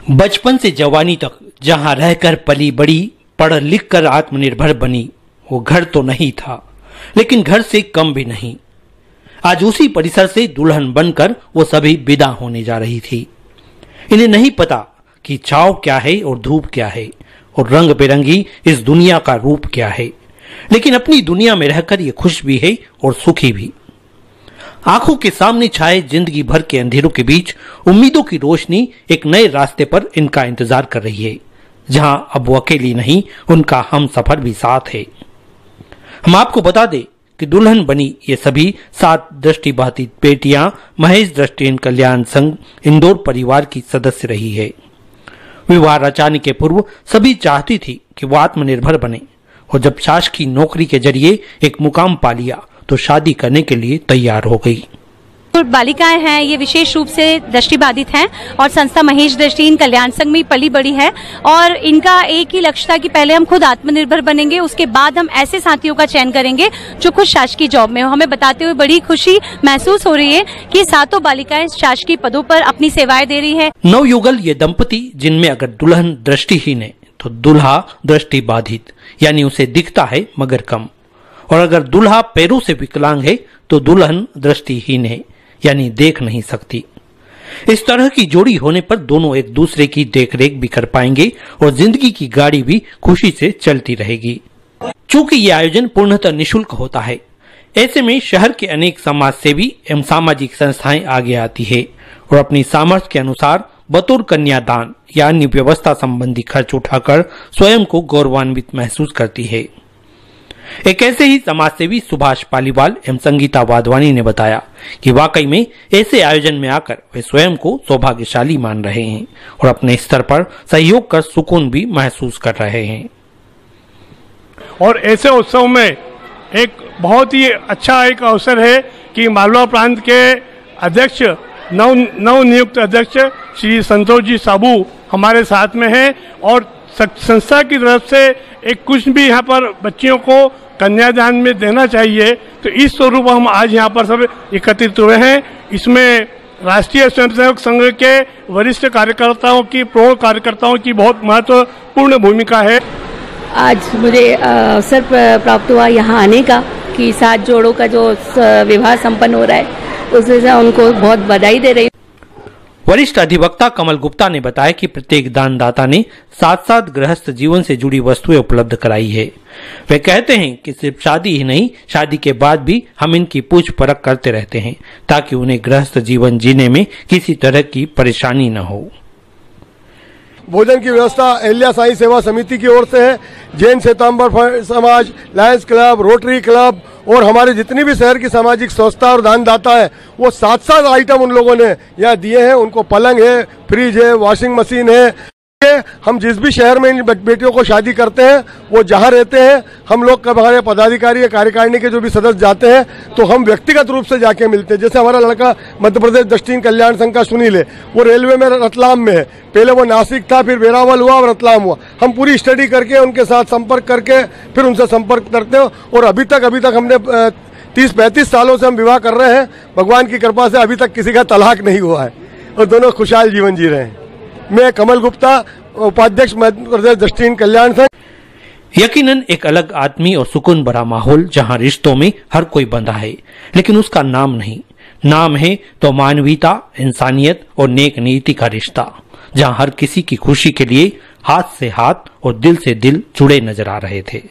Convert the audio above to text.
बचपन से जवानी तक जहां रहकर पली बड़ी, पढ़ लिख कर आत्मनिर्भर बनी, वो घर तो नहीं था लेकिन घर से कम भी नहीं। आज उसी परिसर से दुल्हन बनकर वो सभी विदा होने जा रही थी। इन्हें नहीं पता कि छाव क्या है और धूप क्या है और रंग बिरंगी इस दुनिया का रूप क्या है, लेकिन अपनी दुनिया में रहकर ये खुश भी है और सुखी भी। आंखों के सामने छाए जिंदगी भर के अंधेरों के बीच उम्मीदों की रोशनी एक नए रास्ते पर इनका इंतजार कर रही है, जहां अब वो अकेली नहीं, उनका हम सफर भी साथ है। हम आपको बता दें कि दुल्हन बनी ये सभी 7 दृष्टिबाधित बेटियां महेश दृष्टिहीन कल्याण संघ इंदौर परिवार की सदस्य रही है। विवाह रचाने के पूर्व सभी चाहती थी कि वो आत्मनिर्भर बने और जब शासकीय नौकरी के जरिए एक मुकाम पा लिया तो शादी करने के लिए तैयार हो गई। बालिकाएं हैं, ये विशेष रूप से दृष्टिबाधित हैं और संस्था महेश दृष्टिहीन कल्याण संघ में पली बड़ी है और इनका एक ही लक्ष्य था कि पहले हम खुद आत्मनिर्भर बनेंगे, उसके बाद हम ऐसे साथियों का चयन करेंगे जो खुद शासकीय जॉब में हो। हमें बताते हुए बड़ी खुशी महसूस हो रही है कि 7 बालिकाएं शासकीय पदों पर अपनी सेवाएं दे रही है। नवयुगल ये दंपति जिनमें अगर दुल्हन दृष्टिहीन है तो दुल्हा दृष्टिबाधित, यानी उसे दिखता है मगर कम, और अगर दुल्हा पैरों से विकलांग है तो दुल्हन दृष्टिहीन है, यानी देख नहीं सकती। इस तरह की जोड़ी होने पर दोनों एक दूसरे की देखरेख भी कर पाएंगे और जिंदगी की गाड़ी भी खुशी से चलती रहेगी। चूंकि ये आयोजन पूर्णतः निःशुल्क होता है, ऐसे में शहर के अनेक समाज सेवी एवं सामाजिक संस्थाएं आगे आती है और अपनी सामर्थ्य के अनुसार बतौर कन्यादान या अन्य व्यवस्था संबंधी खर्च उठाकर स्वयं को गौरवान्वित महसूस करती है। एक ऐसे ही समाजसेवी सुभाष पालीवाल एवं संगीता वाधवानी ने बताया कि वाकई में ऐसे आयोजन में आकर वे स्वयं को सौभाग्यशाली मान रहे हैं और अपने स्तर पर सहयोग कर सुकून भी महसूस कर रहे हैं। और ऐसे उत्सव में एक बहुत ही अच्छा एक अवसर है कि मालवा प्रांत के अध्यक्ष नव नियुक्त अध्यक्ष श्री संतोष जी साबू हमारे साथ में हैं और संस्था की तरफ से एक कुछ भी यहाँ पर बच्चियों को कन्यादान में देना चाहिए, तो इस स्वरूप हम आज यहाँ पर सब एकत्रित हुए हैं। इसमें राष्ट्रीय स्वयंसेवक संघ के वरिष्ठ कार्यकर्ताओं की, प्रौढ़ कार्यकर्ताओं की बहुत महत्वपूर्ण भूमिका है। आज मुझे अवसर प्राप्त हुआ यहाँ आने का कि 7 जोड़ों का जो विवाह संपन्न हो रहा है, उससे उनको बहुत बधाई दे रही हूँ। वरिष्ठ अधिवक्ता कमल गुप्ता ने बताया कि प्रत्येक दानदाता ने साथ गृहस्थ जीवन से जुड़ी वस्तुएं उपलब्ध कराई है। वे कहते हैं कि सिर्फ शादी ही नहीं, शादी के बाद भी हम इनकी पूछ परख करते रहते हैं ताकि उन्हें गृहस्थ जीवन जीने में किसी तरह की परेशानी न हो। भोजन की व्यवस्था अहिल्या साई सेवा समिति की ओर से है। जैन श्वेतांबर समाज, लायंस क्लब, रोटरी क्लब और हमारे जितनी भी शहर की सामाजिक संस्था और दानदाता है, वो 7 आइटम उन लोगों ने यहाँ दिए हैं। उनको पलंग है, फ्रिज है, वॉशिंग मशीन है। हम जिस भी शहर में इन बेटियों को शादी करते हैं, वो जहाँ रहते हैं, हम लोग हमारे पदाधिकारी कार्यकारिणी के जो भी सदस्य जाते हैं तो हम व्यक्तिगत रूप से जाके मिलते हैं। जैसे हमारा लड़का मध्य प्रदेश दृष्टिहीन कल्याण संघ का सुनील है, वो रेलवे में रतलाम में है, पहले वो नासिक था, फिर वेरावल हुआ और रतलाम हुआ। हम पूरी स्टडी करके उनके साथ संपर्क करके फिर उनसे संपर्क करते हैं और अभी तक हमने 30-35 सालों से हम विवाह कर रहे हैं। भगवान की कृपा से अभी तक किसी का तलाक नहीं हुआ है और दोनों खुशहाल जीवन जी रहे हैं। मैं कमल गुप्ता, उपाध्यक्ष मध्य प्रदेश दृष्टिहीन कल्याण संघ। यकीनन एक अलग आदमी और सुकून भरा माहौल जहां रिश्तों में हर कोई बंधा है, लेकिन उसका नाम नहीं। नाम है तो मानवीयता, इंसानियत और नेक नीति का रिश्ता, जहां हर किसी की खुशी के लिए हाथ से हाथ और दिल से दिल जुड़े नजर आ रहे थे।